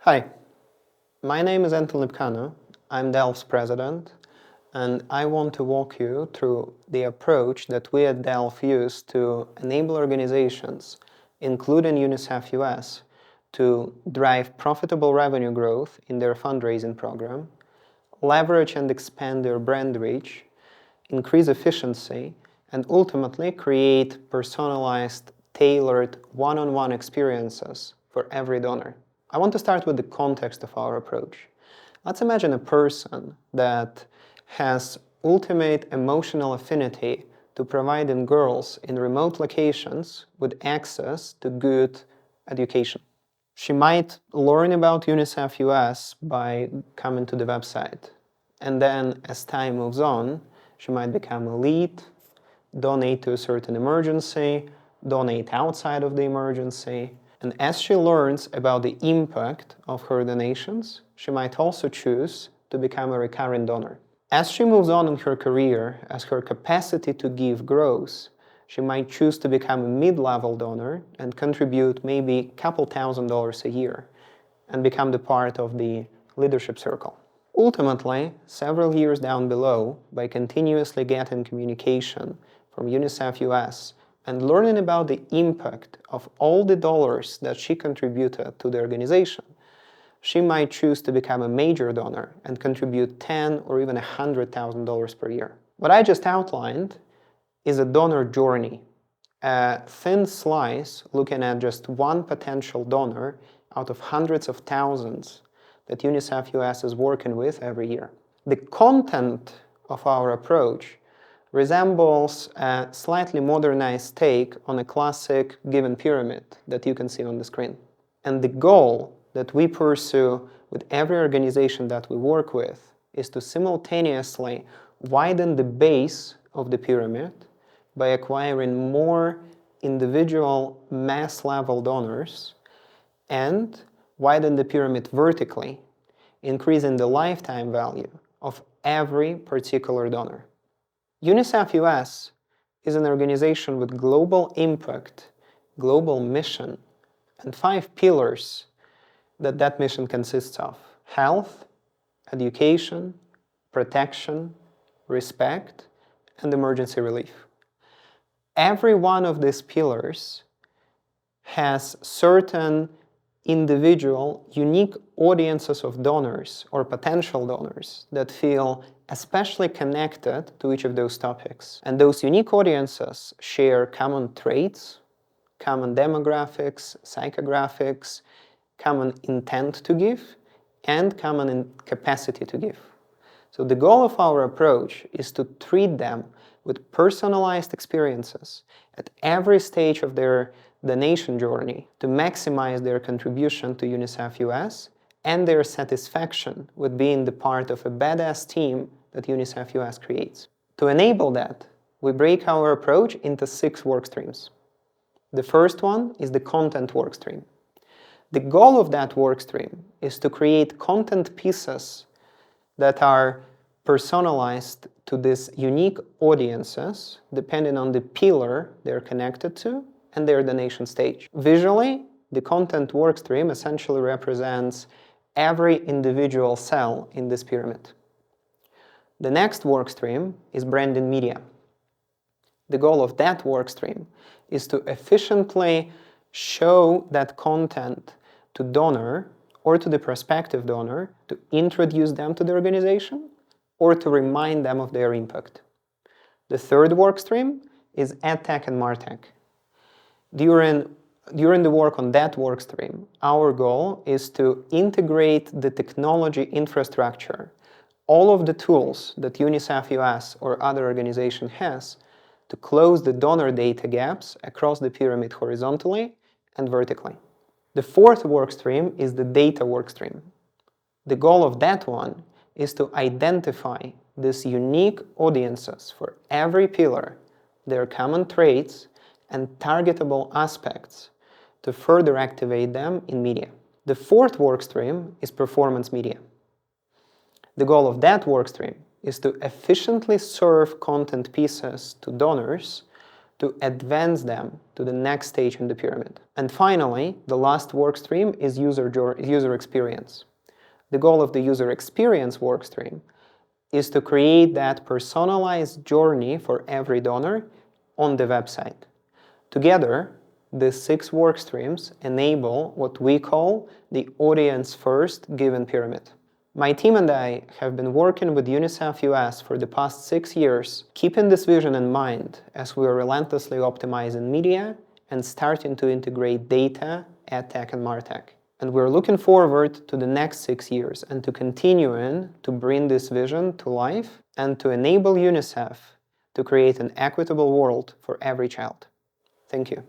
Hi, my name is Anton Lipkanou. I'm Delft's president, and I want to walk you through the approach that we at Delft use to enable organizations, including UNICEF US, to drive profitable revenue growth in their fundraising program, leverage and expand their brand reach, increase efficiency, and ultimately create personalized, tailored, one-on-one experiences for every donor. I want to start with the context of our approach. Let's imagine a person that has ultimate emotional affinity to providing girls in remote locations with access to good education. She might learn about UNICEF US by coming to the website. And then as time moves on, she might become a lead, donate to a certain emergency, donate outside of the emergency. And as she learns about the impact of her donations, she might also choose to become a recurring donor. As she moves on in her career, as her capacity to give grows, she might choose to become a mid-level donor and contribute maybe a couple $1,000s a year and become the part of the leadership circle. Ultimately, several years down below, by continuously getting communication from UNICEF US and learning about the impact of all the dollars that she contributed to the organization, she might choose to become a major donor and contribute $10,000 or even $100,000 per year. What I just outlined is a donor journey, a thin slice looking at just one potential donor out of hundreds of thousands that UNICEF US is working with every year. The content of our approach resembles a slightly modernized take on a classic given pyramid that you can see on the screen. And the goal that we pursue with every organization that we work with is to simultaneously widen the base of the pyramid by acquiring more individual mass-level donors and widen the pyramid vertically, increasing the lifetime value of every particular donor. UNICEF US is an organization with global impact, global mission, and 5 pillars that mission consists of: health, education, protection, respect, and emergency relief. Every one of these pillars has certain individual, unique audiences of donors or potential donors that feel especially connected to each of those topics. And those unique audiences share common traits, common demographics, psychographics, common intent to give, and common capacity to give. So the goal of our approach is to treat them with personalized experiences at every stage of their donation journey to maximize their contribution to UNICEF US and their satisfaction with being the part of a badass team that UNICEF US creates. To enable that, we break our approach into 6 work streams. The first one is the content work stream. The goal of that work stream is to create content pieces that are personalized to these unique audiences depending on the pillar they're connected to and their donation stage. Visually, the content workstream essentially represents every individual cell in this pyramid. The next workstream is branding media. The goal of that workstream is to efficiently show that content to donor or to the prospective donor to introduce them to the organization or to remind them of their impact. The third workstream is EdTech and MarTech. During the work on that workstream, our goal is to integrate the technology infrastructure, all of the tools that UNICEF US or other organization has to close the donor data gaps across the pyramid horizontally and vertically. The fourth workstream is the data workstream. The goal of that one is to identify these unique audiences for every pillar, their common traits, and targetable aspects to further activate them in media. The fourth workstream is performance media. The goal of that workstream is to efficiently serve content pieces to donors to advance them to the next stage in the pyramid. And finally, the last work stream is user experience. The goal of the user experience work stream is to create that personalized journey for every donor on the website. Together, the 6 work streams enable what we call the audience-first given pyramid. My team and I have been working with UNICEF US for the past 6 years, keeping this vision in mind as we are relentlessly optimizing media and starting to integrate data, EdTech and MarTech. And we're looking forward to the next 6 years and to continuing to bring this vision to life and to enable UNICEF to create an equitable world for every child. Thank you.